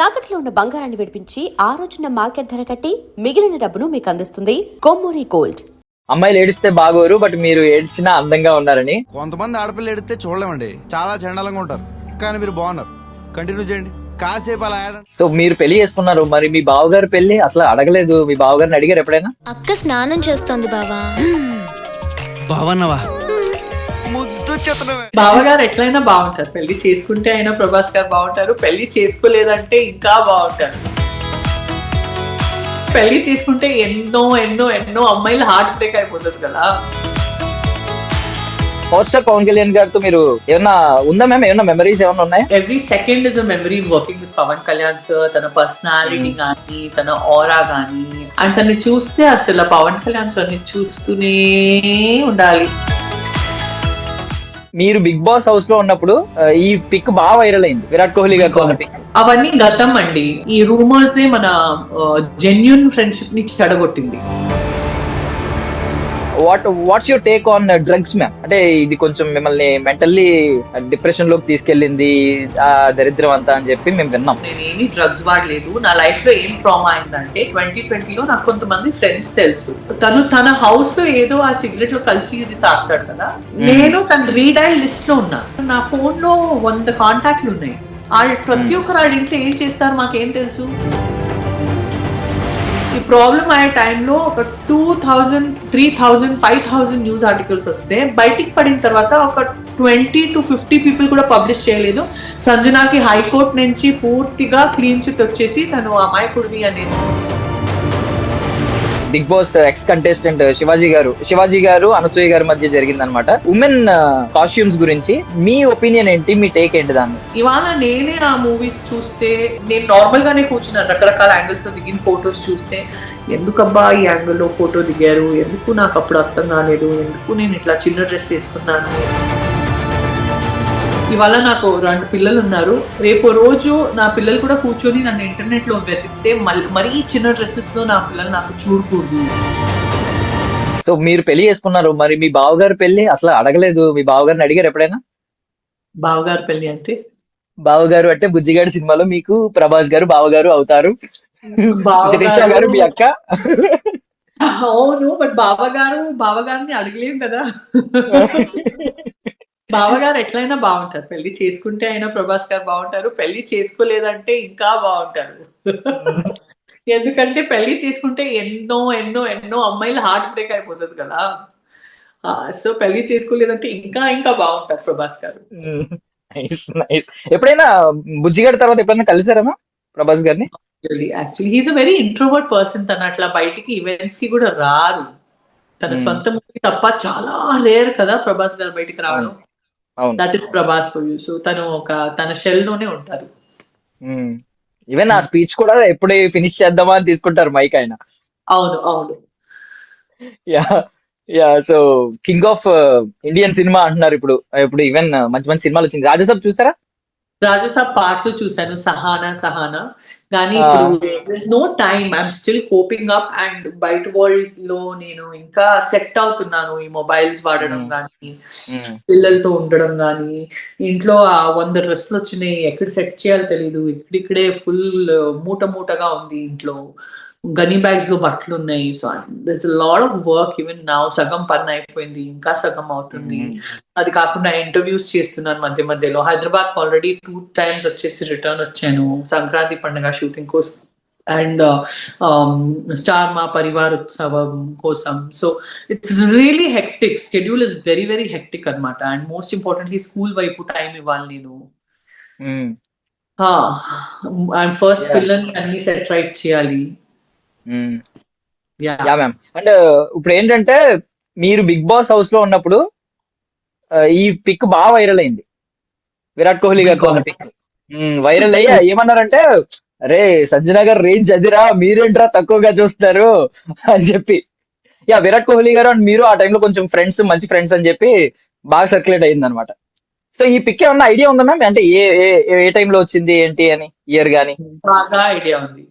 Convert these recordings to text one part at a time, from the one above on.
తాకట్లో ఉన్న బంగారాన్ని విడిపించి ఆ రోజున మార్కెట్ ధర కట్టి మిగిలిన డబ్బును మీకు అందిస్తుంది కొమ్మూరి గోల్డ్. అమ్మాయిలు ఏడిస్తే బాగోరు, బట్ మీరు ఏడ్చినా అందంగా ఉన్నారని. కొంతమంది ఆడపిల్లలు ఏడిస్తే చూడలేమండి, చాలా చండాలంగా ఉంటారు. కానీ మీరు బాగున్నారు, కంటిన్యూ చేయండి. కాసేపు అలా సో మీరు పెళ్లి చేసుకున్నారు, మరి మీ బావగారు పెళ్లి అసలు అడగలేదు. మీ బావగారిని అడిగారు ఎప్పుడైనా? అక్క స్నానం చేస్తోంది బావా. బావన్నవా బావగారు ఎట్లయినా బాగుంటారు. పెళ్లి చేసుకుంటే అయినా ప్రభాస్ గారు బాగుంటారు, పెళ్లి చేసుకోలేదంటే ఇంకా బాగుంటారు. పెళ్లి చేసుకుంటే ఎన్నో ఎన్నో ఎన్నో అమ్మాయిలు హార్ట్ బ్రేక్ అయిపోతుంది కదా. హోస్టర్ పవన్ కళ్యాణ్ గారితో మీరు ఏమన్నా ఉందా మ్యామ్? ఏమన్నా మెమరీస్ ఏమన్నా ఉన్నాయి? Every second is a memory working with Pawan Kalyan sir. తన పర్సనాలిటీ కానీ, తన ఆరా కానీ, అండ్ తను చూస్తే అసలు పవన్ కళ్యాణ్ సార్ ని చూస్తూనే ఉండాలి. మీరు బిగ్ బాస్ హౌస్ లో ఉన్నప్పుడు ఈ పిక్ బాగా వైరల్ అయింది, విరాట్ కోహ్లీ గారితో ఒకటి. అవన్నీ గతం అండి. ఈ రూమర్స్ మన జెన్యూన్ ఫ్రెండ్షిప్ ని చెడగొట్టింది. What's your take on drugs ma'am? అంటే ఇది కొంచెం మిమ్మల్ని మెంటల్లీ డిప్రెషన్ లోకి తీసుకెళ్ళింది ఆ దరిద్రం అంతా అని చెప్పి మేము విన్నాం. నేనేమి డ్రగ్స్ వాడలేదు. నా లైఫ్ లో ఏం ట్రామా అయిందంటే 2020లో నాకు కొంతమంది ఫ్రెండ్స్ తెలుసు. తన హౌస్ లో ఏదో ఆ సిగరెట్ లో కలిసి ఇది తాగుతాడు కదా. నేను తన రీడైల్ లిస్ట్ లో ఉన్నా. నా ఫోన్ లో 100 కాంటాక్ట్లు ఉన్నాయి. వాళ్ళు ప్రతి ఒక్కరు వాళ్ళ ఇంట్లో ఏం చేస్తారు మాకేం తెలుసు. ఈ ప్రాబ్లం అయ్యే టైంలో ఒక 2000, 3000, 5000 న్యూస్ ఆర్టికల్స్ వస్తే బయటికి పడిన తర్వాత ఒక 20 to 50 పీపుల్ కూడా పబ్లిష్ చేయలేదు. సంజనాకి హైకోర్టు నుంచి పూర్తిగా క్లీన్ చిట్ వచ్చేసి తను అమాయకుడివి అనేసి. Bigg Boss ex contestant Shivaji garu Anasuya గారి మధ్య జరిగిందనమాట. ఉమెన్ కాస్ట్యూమ్స్ గురించి మీ ఒపీనియన్ ఏంటి? మీ టేక్ ఏంటి దాన్ని? ఇవాళ నేనే ఆ మూవీస్ చూస్తే, నేను నార్మల్ గానే కూర్చున్నాను, రకరకాల యాంగిల్స్ లో దిగిన ఫొటోస్ చూస్తే ఎందుకబ్బా ఈ యాంగిల్ లో ఫోటో దిగారు, ఎందుకు నాకు అప్పుడు అర్థం కాలేదు, ఎందుకు నేను ఇట్లా చిన్న డ్రెస్ వేసుకున్నాను. ఇవాళ నాకు 2 పిల్లలు ఉన్నారు. రేపు రోజు నా పిల్లలు కూడా కూర్చొని నన్ను ఇంటర్నెట్ లో వెతికితే మరీ చిన్న డ్రెస్సెస్ లో నా పిల్లలు నాకు చూడకూడదు. సో మీరు పెళ్లి చేసుకున్నారు, మరి మీ బావగారు పెళ్లి అసలు అడగలేదు. మీ బావగారిని అడిగారు ఎప్పుడైనా? బావగారు పెళ్లి అంటే? బావగారు అంటే బుజ్జిగాడి సినిమాలో మీకు ప్రభాస్ గారు బావగారు అవుతారు. శిరీష గారు మీ అక్క. అవును, బట్ బావగారిని అడగలేం కదా. బావగారు ఎట్లయినా బాగుంటారు. పెళ్లి చేసుకుంటే అయినా ప్రభాస్ గారు బాగుంటారు, పెళ్లి చేసుకోలేదంటే ఇంకా బాగుంటారు. ఎందుకంటే పెళ్లి చేసుకుంటే ఎన్నో ఎన్నో ఎన్నో అమ్మాయిలు హార్ట్ బ్రేక్ అయిపోతుంది కదా. సో పెళ్లి చేసుకోలేదంటే ఇంకా ఇంకా బాగుంటారు ప్రభాస్ గారు. ఎప్పుడైనా బుజ్జిగాడి తర్వాత ఎప్పుడైనా కలిసారమ్మా ప్రభాస్ గారిని? Actually he's a very introvert person. తను అట్లా బయటికి ఈవెంట్స్ కి కూడా రారు. తన సొంత మూవీ తప్ప చాలా రేర్ కదా ప్రభాస్ గారు బయటికి రావడం. That is Prabhas for you. So తన షెల్ లోనే ఉంటారు. ఈవెన్ ఆ స్పీచ్ కూడా ఎప్పుడు ఫినిష్ చేద్దామా అని తీసుకుంటారు మైక్ ఆయన. అవును అవును. Yeah so king of Indian cinema అంటున్నారు ఇప్పుడు. ఈవెన్ మంచి మంచి సినిమాలు వచ్చింది. రాజసాబ్ చూస్తారా? రాజసాబ్ పాటలు చూశాను, సహానా. కానీ ఇప్పుడు no time, I'm still coping up. And బయట వరల్డ్ లో నేను ఇంకా సెట్ అవుతున్నాను. ఈ మొబైల్స్ వాడడం కానీ, పిల్లలతో ఉండడం కానీ, ఇంట్లో 100 డ్రెస్సులు వచ్చినాయి, ఎక్కడ సెట్ చేయాలో తెలీదు. ఇక్కడిక్కడే ఫుల్ మూటగా ఉంది ఇంట్లో. గనీ బ్యాగ్స్ లో బట్టలు ఉన్నాయి. So that's lot of work even now. సగం పని అయిపోయింది, ఇంకా సగం అవుతుంది. అది కాకుండా ఇంటర్వ్యూస్ చేస్తున్నాను మధ్యలో. హైదరాబాద్ ఆల్రెడీ 2 times వచ్చేసి రిటర్న్ వచ్చాను సంక్రాంతి పండుగ షూటింగ్ కోసం అండ్ స్టార్ మా పరివార్ ఉత్సవం కోసం. So it's really hectic. Schedule is very very hectic అనమాట. అండ్ మోస్ట్ ఇంపార్టెంట్లీ స్కూల్ వైపు టైం ఇవ్వాలి నేను. అండ్ ఫస్ట్ పిల్లల్ని అన్ని సెట్ రైట్ చేయాలి. Yeah ma'am. అండ్ ఇప్పుడు ఏంటంటే మీరు బిగ్ బాస్ హౌస్ లో ఉన్నప్పుడు ఈ పిక్ బాగా వైరల్ అయింది, విరాట్ కోహ్లీ గారితో ఒకటి. వైరల్ అయ్యి ఏమన్నారంటే, అరే సంజన గారు రేంజ్ అదిరా, మీరేంట్రా తక్కువగా చూస్తారు అని చెప్పి. విరాట్ కోహ్లీ గారు అండ్ మీరు ఆ టైంలో కొంచెం ఫ్రెండ్స్, మంచి ఫ్రెండ్స్ అని చెప్పి బాగా సర్క్యులేట్ అయింది అనమాట. సో ఈ పిక్ ఏమన్నా ఐడియా ఉందా మ్యామ్? అంటే ఏ టైంలో వచ్చింది ఏంటి అని, ఇయర్ గానీ? బాగా ఐడియా ఉంది.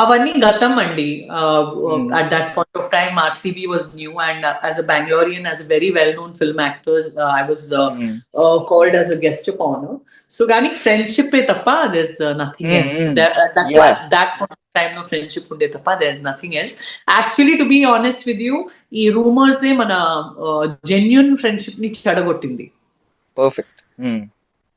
అవన్నీ గతం అండి. Hmm. At that point of time, RCB was new, and as a Bangalorean, as a very well-known film actor, I was Hmm. called as a guest of honor. So, కానీ friendship ఏ తప్ప there's nothing Hmm. else. Hmm. At Yeah. that point of time, no friendship ఉండే తప్ప there's nothing else. Actually, to be honest with you, ఈ rumors ఏ మన genuine friendship ని చెడగొట్టింది. Perfect. Hmm.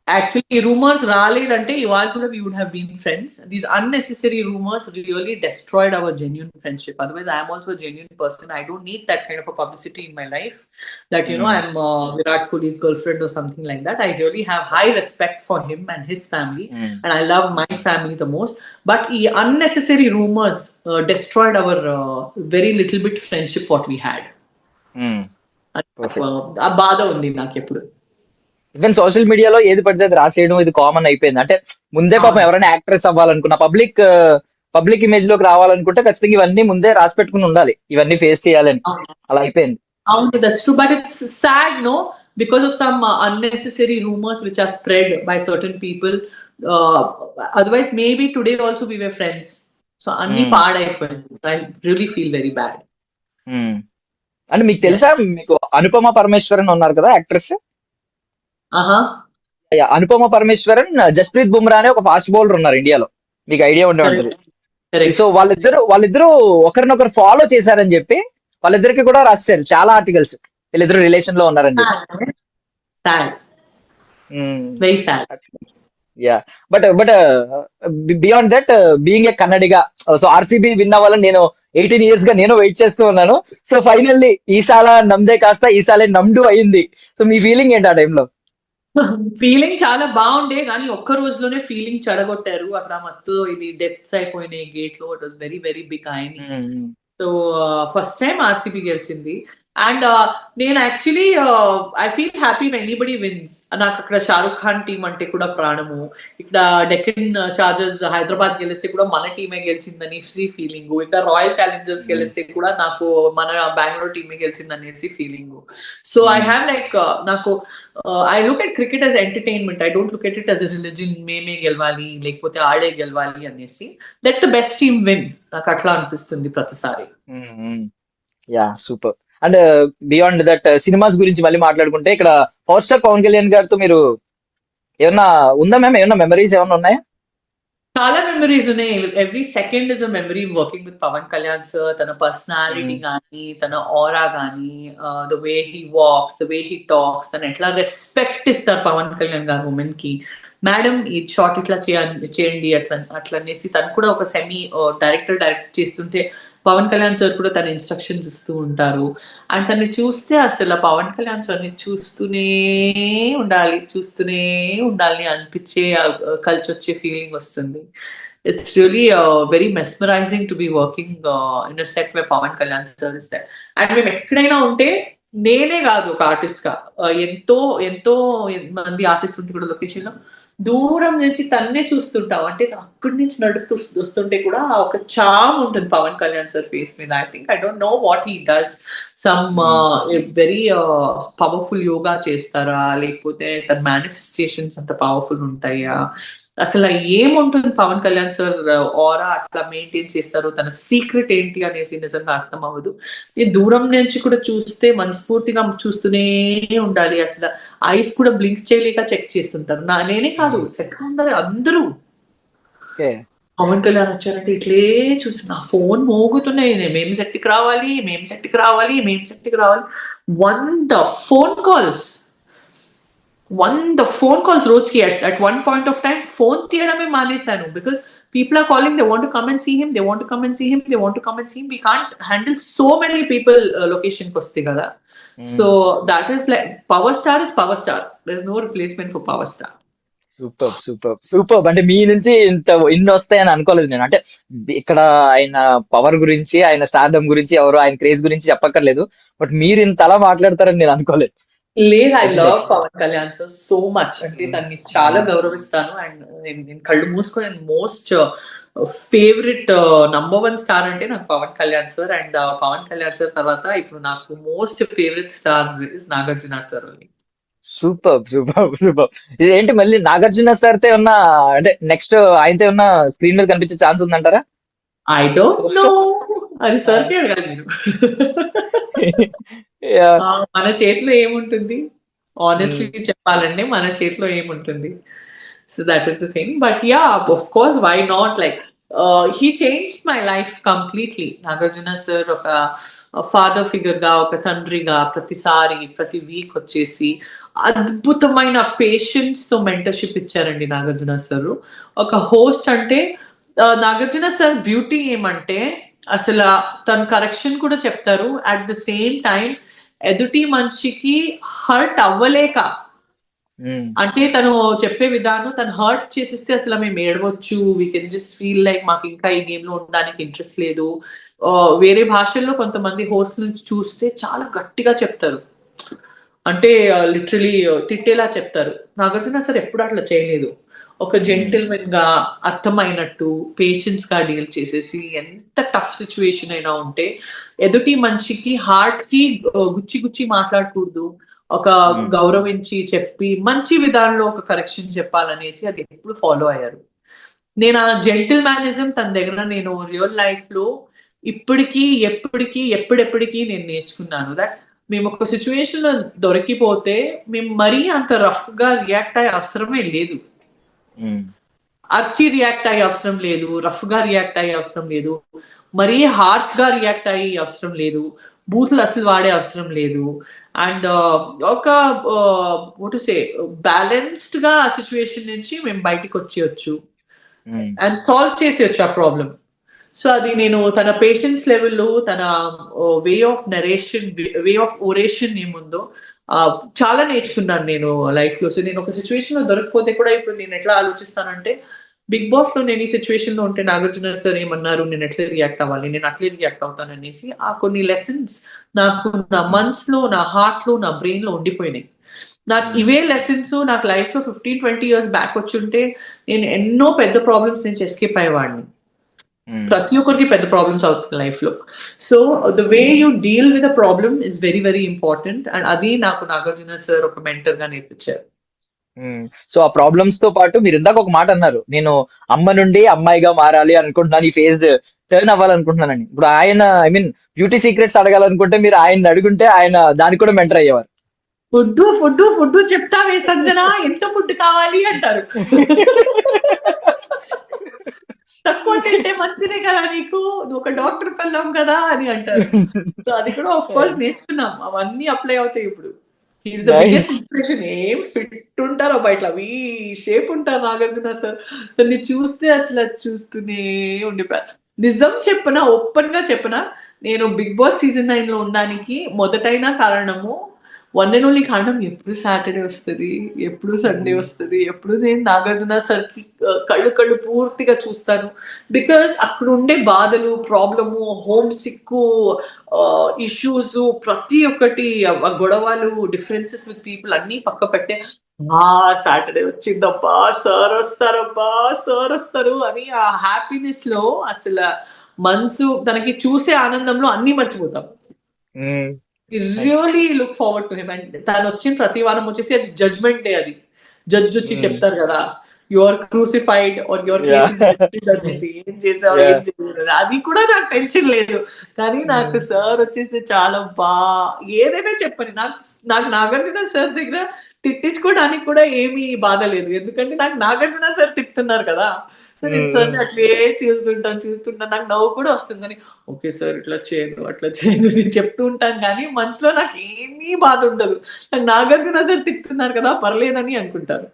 Actually, rumors రాలేదంటే ఇవాళ కూడా we would have been friends. These unnecessary rumors really destroyed our genuine friendship. Otherwise, I am also a genuine person. I don't need that kind of a publicity in my life. That Hmm. I'm Virat Kohli's girlfriend or something like that. I really have high respect for him and his family, Hmm. and I love my family the most. But unnecessary rumors destroyed our very little bit friendship what we had. Hmm. Perfect. ఆ బాధ ఉంది నాకు ఎప్పుడు. Even social మీడియాలో ఏది పడితే అది రాసేయడం ఇది కామన్ అయిపోయింది. అంటే ముందే పాపం ఎవరైనా యాక్ట్రెస్ అవ్వాలనుకున్నా, పబ్లిక్ ఇమేజ్ లోకి రావాలనుకుంటే ఖచ్చితంగా ఇవన్నీ ముందే రాసి పెట్టుకుని ఉండాలి, ఇవన్నీ ఫేస్ చేయాలని. అలా అయిపోయింది. That's true, but it's sad, no? Because of some unnecessary rumors which are spread by certain people. Uh, Otherwise, maybe today also we were friends. So, anni Hmm. paadaipoyindi. So, I really feel very bad. Hmm. అంటే మీకు తెలుసా, మీకు అనుపమ పరమేశ్వరన్ ఉన్నారు కదా actress, Uh-huh. Anupama Parameswaran, Jasprit Bumrah అనే ఒక fast bowler ఉన్నారు ఇండియాలో, మీకు ఐడియా ఉండే Correct. ఉంటుంది. Correct. సో వాళ్ళిద్దరు ఒకరినొకరు ఫాలో చేశారని చెప్పి వాళ్ళిద్దరికి కూడా రాశారు చాలా ఆర్టికల్స్, వీళ్ళిద్దరు రిలేషన్ లో ఉన్నారని చెప్పి. Sad. Very sad. Yeah but beyond that, being a Kannadiga, so RCB win అవ్వాలని నేను 18 years గా నేను వెయిట్ చేస్తూ ఉన్నాను. సో ఫైనల్లీ ఈసాల నమ్దే కాస్త ఈసాలే నమ్డు అయింది. సో మీ ఫీలింగ్ ఏంటి ఆ టైంలో? ఫీలింగ్ చాలా బాగుండే, కానీ ఒక్క రోజులోనే ఫీలింగ్ చెడగొట్టారు. అక్కడ మొత్తం ఇది డెత్స్ అయిపోయినాయి గేట్ లో. It was very very big అయిన. సో ఫస్ట్ టైం ఆర్సీబీ గెలిచింది. అండ్ నేను actually I feel happy when anybody wins. నాకు అక్కడ షారుఖ్ ఖాన్ టీం అంటే కూడా ప్రాణము. ఇక్కడ డెక్కన్ చార్జర్స్ హైదరాబాద్ గెలిస్తే కూడా మన టీమే గెలిచిందనేసి ఫీలింగ్. ఇక్కడ రాయల్ ఛాలెంజర్స్ గెలిస్తే కూడా నాకు మన బెంగళూరు టీమే గెలిచిందనేసి feeling. So I have like నాకు I look at cricket as entertainment. I don't look at it as a religion. మేమే గెలవాలి లేకపోతే ఆడే గెలవాలి అనేసి. That the best team win. నాకు అట్లా అనిపిస్తుంది ప్రతిసారి. Yeah super. And beyond that, cinemas గురించి మళ్ళీ మాట్లాడుకుంటే, ఇక్కడ పవర్ స్టార్ పవన్ కళ్యాణ్ గారితో మీరు ఏమన్నా ఉందా మ్యామ్, ఏమన్నా మెమరీస్ ఏమన్నా ఉన్నాయా? చాలా మెమరీస్ ఉన్నాయి. Every second is a memory working with Pawan Kalyan sir. తన పర్సనాలిటీ కానీ, తన ఆరా కానీ, the way he walks, the way he talks, తను ఎట్లా రెస్పెక్ట్ ఇస్తారు పవన్ కళ్యాణ్ గారు ఉమెన్ కి. మేడం ఈ షార్ట్ ఇట్లా చేయండి అట్లా అనేసి. తను కూడా ఒక సెమీ డైరెక్ట్ చేస్తుంటే పవన్ కళ్యాణ్ సార్ కూడా తన ఇన్స్ట్రక్షన్స్ ఇస్తూ ఉంటారు. అండ్ తన్ని చూస్తే అసలు పవన్ కళ్యాణ్ సార్ని చూస్తూనే ఉండాలి అనిపించే కలిసి వచ్చే ఫీలింగ్ వస్తుంది. It's really very mesmerizing to be working in a set where Pawan Kalyan sir is there. And మేము ఎక్కడైనా ఉంటే, నేనే కాదు ఒక ఆర్టిస్ట్ గా, ఎంతో మంది ఆర్టిస్ట్ ఉంటే కూడా లొకేషన్ లో దూరం నుంచి తన్నే చూస్తుంటాం. అంటే అక్కడి నుంచి నడుస్తూ వస్తుంటే కూడా ఒక చామ్ ఉంటుంది పవన్ కళ్యాణ్ సార్ ఫేస్ మీద. I think I don't know what he does. Some very powerful yoga చేస్తారా, లేకపోతే తన మేనిఫెస్టేషన్స్ అంత పవర్ఫుల్ ఉంటాయా, అసలు ఏముంటుంది పవన్ కళ్యాణ్ సార్ ఆరా అట్లా మెయింటైన్ చేస్తారు, తన సీక్రెట్ ఏంటి అనేసి నిజంగా అర్థం అవ్వదు. ఈ దూరం నుంచి కూడా చూస్తే మనస్ఫూర్తిగా చూస్తూనే ఉండాలి. అసలు ఐస్ కూడా బ్లింక్ చేయలేక చెక్ చేస్తుంటారు. నేనే కాదు, సెట్ ఉండరు అందరూ. పవన్ కళ్యాణ్ వచ్చారంటే ఇట్లే చూసి నా ఫోన్ మోగుతున్నాయి. మేము సెట్కి రావాలి 100 ఫోన్ కాల్స్ రోజుకి. at one point of time ఫోన్ తీయడమే మానేశాను. Because people are calling, they want to come and see him, we can't handle so many people location కి వస్తే కదా. So that is like, power star is power star. There's no replacement for power star. Super. అంటే మీ నుంచి ఇన్ని వస్తాయని అనుకోలేదు నేను. అంటే ఇక్కడ ఆయన పవర్ గురించి, ఆయన స్టార్డమ్ గురించి, ఎవరు ఆయన క్రేజ్ గురించి చెప్పక్కర్లేదు. బట్ మీరు ఇంతలా మాట్లాడతారని నేను అనుకోలేదు. లేదు, I love Pawan Kalyan sir so much. అంటే దాన్ని చాలా గౌరవిస్తాను. అండ్ నేను కళ్ళు మూసుకొని మోస్ట్ ఫేవరెట్ నంబర్ 1 స్టార్ అంటే నాకు Pawan Kalyan sir. And Pawan Kalyan sir తర్వాత ఇప్పుడు నాకు most favourite star is Nagarjuna sir. Super. ఏంటి మళ్ళీ నాగార్జున సార్ తో ఏమన్నా, అంటే నెక్స్ట్ ఆయనతో ఏమన్నా స్క్రీన్ మీద కనిపించే ఛాన్స్ ఉందంటారా? ఐ డోంట్ నో, అది సార్కే అడగాలి మీరు. Yeah. మన చేతిలో ఏముంటుంది, ఆనెస్ట్లీ చెప్పాలంటే మన చేతిలో ఏముంటుంది. So that is the thing. But yeah, of course, why not, like he change my life completely. Nagarjuna sir ఒక ఫాదర్ ఫిగర్ గా, ఒక తండ్రిగా ప్రతిసారి ప్రతి వీక్ వచ్చేసి అద్భుతమైన పేషెన్స్ తో మెంటర్షిప్ ఇచ్చారండి నాగార్జున సార్. ఒక హోస్ట్ అంటే నాగార్జున సార్ బ్యూటీ ఏమంటే అసలు తను కరెక్షన్ కూడా చెప్తారు, అట్ ద సేమ్ టైం ఎదుటి మనిషికి హర్ట్ అవ్వలేక, అంటే తను చెప్పే విధానం, తను హర్ట్ చేసిస్తే అసలు మేము ఏడవచ్చు, we can just feel like మాకు ఇంకా ఈ గేమ్ లో ఉండడానికి ఇంట్రెస్ట్ లేదు. వేరే భాషల్లో కొంతమంది హోస్ట్ నుంచి చూస్తే చాలా గట్టిగా చెప్తారు, అంటే లిటరలీ తిట్టేలా చెప్తారు. నాగార్జున సార్ ఎప్పుడు అట్లా చేయలేదు. ఒక జెంటిల్మెన్ గా, అర్థమైనట్టు, పేషెన్స్ గా డీల్ చేసేసి, ఎంత టఫ్ సిచ్యువేషన్ అయినా ఉంటే ఎదుటి మనిషికి హార్ట్ కి గుచ్చి గుచ్చి మాట్లాడకూడదు, ఒక గౌరవించి చెప్పి మంచి విధానంలో ఒక కరెక్షన్ చెప్పాలనేసి అది ఎప్పుడు ఫాలో అయ్యారు. నేను ఆ జెంటిల్ మేనిజం తన దగ్గర నేను రియల్ లైఫ్ లో ఇప్పటికీ ఎప్పుడెప్పటికీ నేను నేర్చుకున్నాను. దట్ మేము ఒక సిచ్యువేషన్ లో దొరికిపోతే మేము మరీ అంత రఫ్ గా రియాక్ట్ అయ్యే అవసరమే లేదు. అర్చి రియాక్ట్ అయ్యే అవసరం లేదు, రఫ్ గా రియాక్ట్ అయ్యే అవసరం లేదు, మరీ హార్ష్ గా రియాక్ట్ అయ్యే అవసరం లేదు, బూతులు అసలు వాడే అవసరం లేదు. అండ్ ఒక బ్యాలెన్స్డ్ గా ఆ సిచ్యువేషన్ నుంచి మేము బయటికి వచ్చేయచ్చు అండ్ సాల్వ్ చేసేయచ్చు ఆ ప్రాబ్లం. సో అది నేను తన పేషెన్స్ లెవెల్, తన way of narration, way of oration ఏముందో చాలా నేర్చుకున్నాను నేను లైఫ్ లో. సో నేను ఒక సిచ్యువేషన్ లో దొరకపోతే కూడా ఇప్పుడు నేను ఎట్లా ఆలోచిస్తానంటే, బిగ్ బాస్ లో నేను ఈ సిచ్యువేషన్ లో ఉంటే నాగార్జున సార్ ఏమన్నారు, నేను ఎట్లా రియాక్ట్ అవ్వాలి, నేను అట్లే రియాక్ట్ అవుతాను అనేసి ఆ కొన్ని లెసన్స్ నాకు నా మనసులో, నా హార్ట్ లో, నా బ్రెయిన్ లో ఉండిపోయినాయి. నాకు ఇవే లెసన్స్ నాకు లైఫ్ లో 15-20 years బ్యాక్ వచ్చి ఉంటే నేను ఎన్నో పెద్ద ప్రాబ్లమ్స్ నుంచి ఎస్కేప్ అయ్యేవాడిని. ప్రతి ఒక్కరికి పెద్ద ప్రాబ్లమ్స్ అవుతుంది లైఫ్ లో. So the way you deal with a problem is very very important. And అది నాకు నాగార్జున సార్ ఒక మెంటర్ గా నేర్పించారు. సో ఆ ప్రాబ్లమ్స్ తో పాటు మీరు ఇందాక ఒక మాట అన్నారు, నేను అమ్మ నుండి అమ్మాయిగా మారాలి అనుకుంటున్నాను, ఈ ఫేజ్ టర్న్ అవ్వాలనుకుంటున్నానని. ఇప్పుడు ఆయన, ఐ మీన్ బ్యూటీ సీక్రెట్స్ అడగాలనుకుంటే మీరు ఆయన అడుగుంటే ఆయన దానికి కూడా మెంటర్ అయ్యేవారు. ఫుడ్ చెప్తావే సంజన, ఎంత ఫుడ్ కావాలి అంటారు. తక్కువ తింటే మంచిదే కదా నీకు, నువ్వు ఒక డాక్టర్ పెళ్ళాం కదా అని అంటారు. సో అది కూడా ఆఫ్ కోర్స్ నేర్చుకున్నాం, అవన్నీ అప్లై అవుతాయి ఇప్పుడు. He's the biggest inspiration. ఏం ఫిట్ ఉంటారో బయట, అవి షేప్ ఉంటారు నాగార్జున సార్. దాన్ని చూస్తే అసలు చూస్తూనే ఉండిపోయారు. నిజం చెప్పనా, ఓపెన్ గా చెప్పనా, నేను బిగ్ బాస్ సీజన్ 9 లో ఉండడానికి మొదటైన కారణము, వన్ అండ్ ఓన్లీ కారణం, ఎప్పుడు సాటర్డే వస్తుంది, ఎప్పుడు సండే వస్తుంది, ఎప్పుడు నేను నాగార్జున సార్కి కళ్ళు పూర్తిగా చూస్తాను. బికాస్ అక్కడ ఉండే బాధలు, ప్రాబ్లము, హోమ్ సిక్కు, ఇష్యూస్, ప్రతి ఒక్కటి గొడవలు, డిఫరెన్సెస్ విత్ పీపుల్ అన్ని పక్క పెట్టే, సాటర్డే వచ్చిందబ్బా, సార్ వస్తారు అని ఆ హ్యాపీనెస్ లో అసలు మనసు తనకి చూసే ఆనందంలో అన్ని మర్చిపోతాం. Really look forward to him. And తను వచ్చిన ప్రతి వారం వచ్చేసి అది జడ్జ్మెంట్ డే, అది జడ్జ్ వచ్చి చెప్తారు కదా, your crucified or your cases, ఏం చేసావు ఏం చేయలేదు, అది కూడా నాకు టెన్షన్ లేదు. కానీ నాకు సార్ వచ్చేసి చాలా ఏదైనా చెప్పని, నాకు నాగార్జున సార్ దగ్గర తిట్టించుకోవడానికి కూడా ఏమీ బాధ లేదు, ఎందుకంటే నాకు నాగార్జున సార్ తిప్పుతున్నారు కదా. సో నేను సార్ అట్లే చూస్తుంటాను, నాకు నవ్వు కూడా వస్తుంది. కానీ ఓకే సార్ ఇట్లా చేయను అట్లా చేయను నేను చెప్తూ ఉంటాను, కానీ మనసులో నాకు ఏమీ బాధ ఉండదు. నాకు నాగార్జున సార్ తిప్పుతున్నారు కదా, పర్లేదని అనుకుంటాను.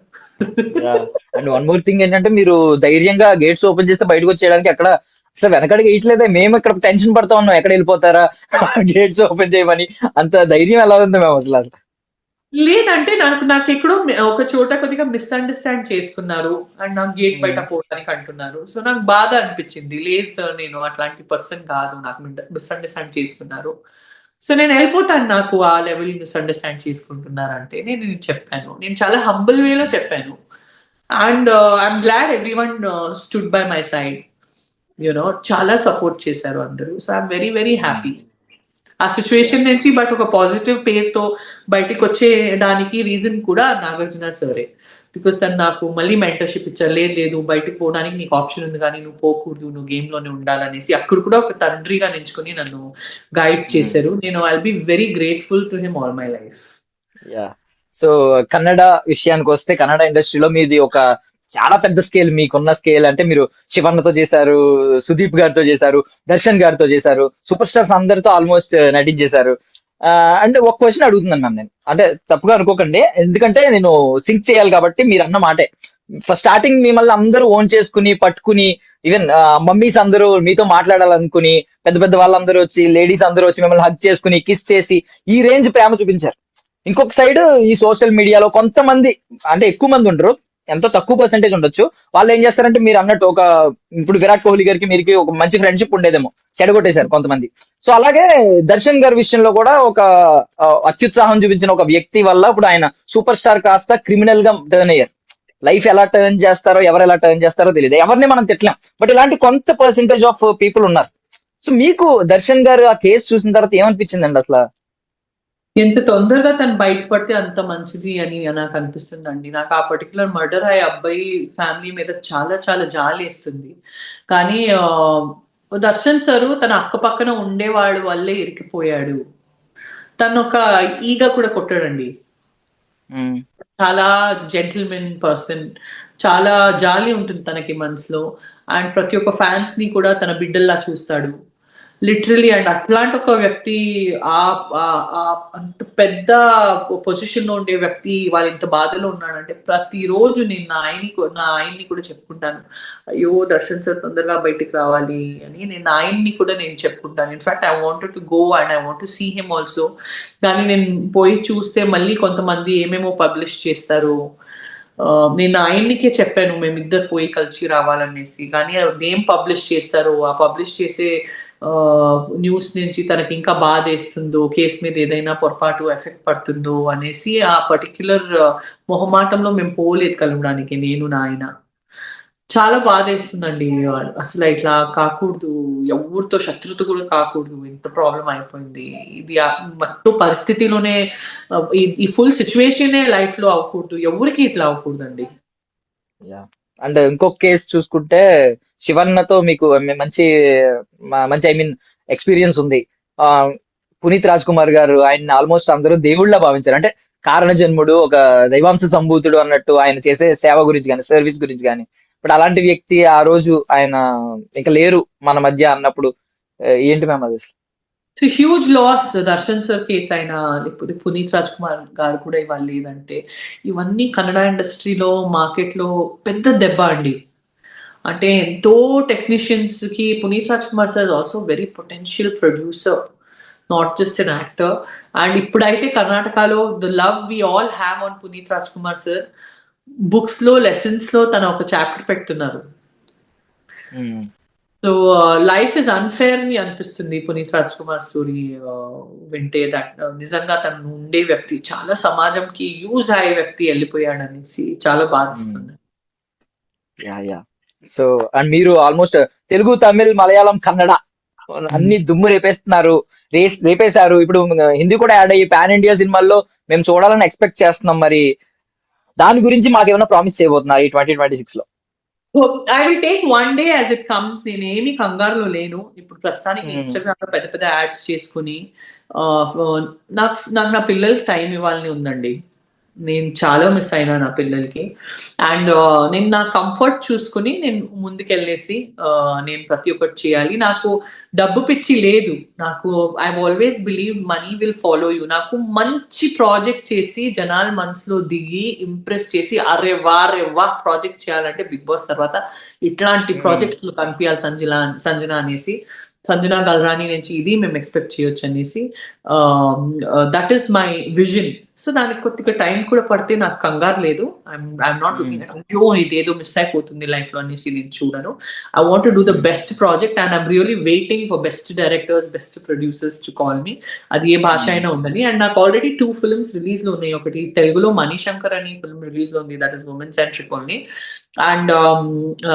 అండ్ వన్ మోర్ థింగ్ ఏంటంటే, మీరు ధైర్యంగా గేట్స్ ఓపెన్ చేస్తే బయటకు వచ్చేయడానికి అక్కడ అసలు వెనకడికి వేయట్లేదే, మేము ఇక్కడ టెన్షన్ పడతా ఉన్నాం ఎక్కడ వెళ్ళిపోతారా గేట్స్ ఓపెన్ చేయమని. అంత ధైర్యం ఎలా ఉంది మేము అసలు? లేదంటే నాకు ఎక్కడో ఒక చోట కొద్దిగా మిస్అండర్స్టాండ్ చేసుకున్నారు అండ్ నాకు గేట్ బయట పోవడానికి అంటున్నారు. సో నాకు బాధ అనిపించింది, లేదు సార్ నేను అట్లాంటి పర్సన్ కాదు, నాకు మిస్అండర్స్టాండ్ చేసుకున్నారు, సో నేను వెళ్ళిపోతాను, నాకు ఆ లెవెల్ మిస్అండర్స్టాండ్ చేసుకుంటున్నారంటే నేను చెప్పాను, నేను చాలా హంబుల్ వేలో చెప్పాను. And I'm glad every one stood by my side, you know, చాలా సపోర్ట్ చేశారు అందరూ. So I'm very very happy ఆ సిచ్యువేషన్ నుంచి. బట్ ఒక పాజిటివ్ పేరుతో బయటికి వచ్చేయడానికి రీజన్ కూడా నాగార్జున సరే. బికాస్ తను నాకు మళ్ళీ మెంటర్షిప్ ఇచ్చారు. లేదు బయటకు పోవడానికి నీకు ఆప్షన్ ఉంది కానీ నువ్వు పోకూడదు, నువ్వు గేమ్ లోనే ఉండాలనేసి అక్కడ కూడా ఒక తండ్రిగా నించుకొని నన్ను గైడ్ చేశారు. నేను I'll be very grateful to him all my life. Yeah. So Kannada విషయానికి వస్తే కన్నడ ఇండస్ట్రీలో మీది ఒక చాలా పెద్ద స్కేల్. మీకున్న స్కేల్ అంటే మీరు శివన్నతో చేశారు, సుదీప్ గారితో చేశారు, దర్శన్ గారితో చేశారు, సూపర్ స్టార్స్ అందరితో ఆల్మోస్ట్ నటించేశారు. అంటే ఒక క్వశ్చన్ అడుగుతున్నాను మ్యామ్ నేను, అంటే తప్పుగా అనుకోకండి, ఎందుకంటే నేను సింక్ చేయాలి కాబట్టి. మీరు అన్న మాటే స్టార్టింగ్ మిమ్మల్ని అందరూ ఓన్ చేసుకుని పట్టుకుని, ఈవెన్ మమ్మీస్ అందరూ మీతో మాట్లాడాలనుకుని, పెద్ద పెద్ద వాళ్ళందరూ వచ్చి, లేడీస్ అందరూ వచ్చి మిమ్మల్ని హగ్ చేసుకుని కిస్ చేసి ఈ రేంజ్ ప్రేమ చూపించారు. ఇంకొక సైడ్ ఈ సోషల్ మీడియాలో కొంతమంది, అంటే ఎక్కువ మంది ఉండరు, ఎంతో తక్కువ పర్సెంటేజ్ ఉండొచ్చు, వాళ్ళు ఏం చేస్తారంటే మీరు అన్నట్టు ఒక ఇప్పుడు విరాట్ కోహ్లీ గారికి మీకు ఒక మంచి ఫ్రెండ్షిప్ ఉండేదేమో, చెడగొట్టేశారు కొంతమంది. సో అలాగే దర్శన్ గారి విషయంలో కూడా ఒక అత్యుత్సాహం చూపించిన ఒక వ్యక్తి వల్ల ఇప్పుడు ఆయన సూపర్ స్టార్ కాస్త క్రిమినల్ గా టర్న్ అయ్యారు. లైఫ్ ఎలా టర్న్ చేస్తారో, ఎవరు ఎలా టర్న్ చేస్తారో తెలియదు, ఎవరిని మనం తిట్టలేం, బట్ ఇలాంటి కొంత పర్సెంటేజ్ ఆఫ్ పీపుల్ ఉన్నారు. సో మీకు దర్శన్ గారు ఆ కేసు చూసిన తర్వాత ఏమనిపించిందండి అసలు? ఎంత తొందరగా తను బయటపడితే అంత మంచిది అని నాకు అనిపిస్తుందండి. నాకు ఆ పర్టికులర్ మర్డర్ అయ్యే అబ్బాయి ఫ్యామిలీ మీద చాలా చాలా జాలి వేస్తుంది. కానీ దర్శన్ సారు తన అక్క పక్కన ఉండేవాడు వల్లే ఇరికిపోయాడు. తను ఒక ఈగ కూడా కొట్టాడండి. చాలా జెంటిల్మెన్ పర్సన్, చాలా జాలి ఉంటుంది తనకి మనసులో, అండ్ ప్రతి ఒక్క ఫ్యాన్స్ ని కూడా తన బిడ్డల్లా చూస్తాడు లిటరలీ. అండ్ అట్లాంటి ఒక వ్యక్తి, అంత పెద్ద పొజిషన్ లో ఉండే వ్యక్తి వాళ్ళ ఇంత బాధలో ఉన్నాడంటే ప్రతిరోజు నేను నా ఆయన్ని కూడా చెప్పుకుంటాను, అయ్యో దర్శన్ సార్ తొందరగా బయటికి రావాలి అని. నేను నా ఆయన్ని కూడా నేను చెప్పుకుంటాను. In fact I wanted to go and I want to see him also. కానీ నేను పోయి చూస్తే మళ్ళీ కొంతమంది ఏమేమో పబ్లిష్ చేస్తారు. నేను ఆయన్నికే చెప్పాను మేమిద్దరు పోయి కలిసి రావాలనేసి, కానీ అదేం పబ్లిష్ చేస్తారో, ఆ పబ్లిష్ చేసే న్యూస్ నుంచి తనకి ఇంకా బాధ వేస్తుందో, కేసు మీద ఏదైనా పొరపాటు ఎఫెక్ట్ పడుతుందో అనేసి ఆ పర్టిక్యులర్ మొహమాటంలో మేము పోలేదు కలవడానికి, నేను నా ఆయన. చాలా బాధ వేస్తుందండి. అసలు ఇట్లా కాకూడదు, ఎవరితో శత్రుత కూడా కాకూడదు, ఇంత ప్రాబ్లం అయిపోయింది. ఇది మొత్తం పరిస్థితిలోనే ఈ ఫుల్ సిచ్యువేషనే లైఫ్ లో అవ్వకూడదు, ఎవరికి ఇట్లా అవ్వకూడదండి. అండ్ ఇంకొక కేసు చూసుకుంటే శివన్నతో మీకు మంచి మంచి ఐ మీన్ ఎక్స్పీరియన్స్ ఉంది. పునీత్ రాజ్ కుమార్ గారు ఆయన ఆల్మోస్ట్ అందరూ దేవుళ్ళ భావించారు, అంటే కారణ జన్ముడు, ఒక దైవాంశ సంభూతుడు అన్నట్టు ఆయన చేసే సేవ గురించి కానీ, సర్వీస్ గురించి కానీ. బట్ అలాంటి వ్యక్తి ఆ రోజు ఆయన ఇంకా లేరు మన మధ్య అన్నప్పుడు ఏంటి మ్యామ్ అది? Huge loss. Darshan sir case అయినా, లేకపోతే పునీత్ రాజ్ కుమార్ గారు కూడా ఇవాళ లేదంటే, ఇవన్నీ కన్నడ ఇండస్ట్రీలో మార్కెట్లో పెద్ద దెబ్బ అండి. అంటే ఎంతో టెక్నీషియన్స్ కి Puneeth Raj Kumar sir also very potential producer, not just an actor. And ఇప్పుడైతే కర్ణాటకలో the love we all have on Puneeth Raj Kumar sir, books లో లెసన్స్ లో తన ఒక చాప్టర్ పెడుతున్నారు. సో లైఫ్ ఇస్ అన్ఫేర్ అని అనిపిస్తుంది పునీత్ రాజ్ కుమార్ స్టోరీ వింటే. దట్ నిజంగా తను ఉండే వ్యక్తి చాలా సమాజంకి యూజ్ అయ్యే వ్యక్తి వెళ్ళిపోయాడు అనేసి చాలా బాధిస్తుంది. సో అండ్ మీరు ఆల్మోస్ట్ తెలుగు, తమిళ్, మలయాళం, కన్నడ అన్ని దుమ్ము రేపేశారు. ఇప్పుడు హిందీ కూడా యాడ్ అయ్యి పాన్ ఇండియా సినిమాల్లో మేము చూడాలని ఎక్స్పెక్ట్ చేస్తున్నాం. మరి దాని గురించి మాకేమైనా ప్రామిస్ చేయబోతున్నారు ఈ 2026 లో? I will take one day as it comes. నేను ఏమి కంగారులో లేను. ఇప్పుడు ప్రస్తుతానికి ఇన్స్టాగ్రామ్ లో పెద్ద పెద్ద యాడ్స్ చేసుకుని నాకు నా పిల్లలకి టైం ఇవ్వాలని ఉందండి. నేను చాలా మిస్ అయినా నా పిల్లలకి. అండ్ నేను నా కంఫర్ట్ చూసుకుని నేను ముందుకెళ్ళేసి నేను ప్రతి ఒక్కటి చేయాలి. నాకు డబ్బు పిచ్చి లేదు. నాకు I always believe money will follow you. నాకు మంచి ప్రాజెక్ట్ చేసి జనాల మనసులో దిగి ఇంప్రెస్ చేసి అరే వా ప్రాజెక్ట్ చేయాలంటే బిగ్ బాస్ తర్వాత ఇట్లాంటి ప్రాజెక్టులు కనిపించాలి సంజన అనేసి, సంజన గల్రాని నుంచి ఇది మేము ఎక్స్పెక్ట్ చేయొచ్చు అనేసి, that is my vision. So దానికి కొద్దిగా టైం కూడా పడితే నాకు కంగారు లేదు. ఐఎమ్ నాట్ లుకింగ్ అట్ అయ్యో ఇదేదో మిస్ అయిపోతుంది లైఫ్ లో అనేసి నేను చూడను. I want to do the best project and I'm really waiting for best directors, best producers to call me. అది ఏ భాష అయినా ఉందని. అండ్ నాకు ఆల్రెడీ 2 ఫిల్మ్స్ రిలీజ్ లో ఉన్నాయి. ఒకటి తెలుగులో మణిశంకర్ అని ఫిల్మ్ రిలీజ్ లో ఉంది, that is women centric only. And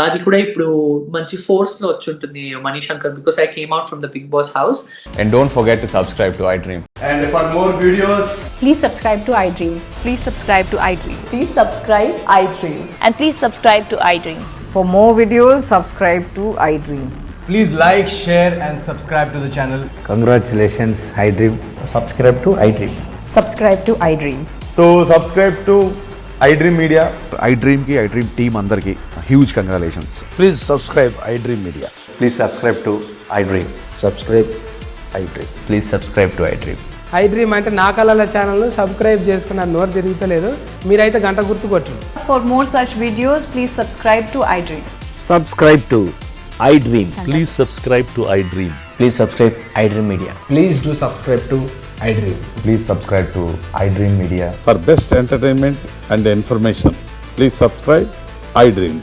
అది కూడా ఇప్పుడు మంచి ఫోర్స్ లో వచ్చి ఉంటుంది Manishankar, because I came out from the Bigg Boss house. And don't forget to subscribe to iDream. And for more videos, Please subscribe to iDream. Please subscribe to iDream. Please subscribe iDream. And please subscribe to iDream. For more videos, subscribe to iDream. Please like, share and subscribe to the channel. Congratulations, iDream. Subscribe to iDream. Subscribe to iDream. so subscribe to iDream Media. iDream ki iDream team andarki huge congratulations. Please subscribe iDream Media. Please subscribe to iDream. Subscribe iDream. Please subscribe to iDream. iDream అంటే నా కళల ఛానల్ను subscribe చేసుకున్న నోరు తిరుగుతలేదు, మీరైతే గంట గుర్తు కొట్టండి. For more such videos, please subscribe to iDream. Subscribe to iDream. Please subscribe to iDream. Please subscribe iDream Media. Please do subscribe to iDream. Please subscribe to iDream Media. For best entertainment and information, please subscribe iDream.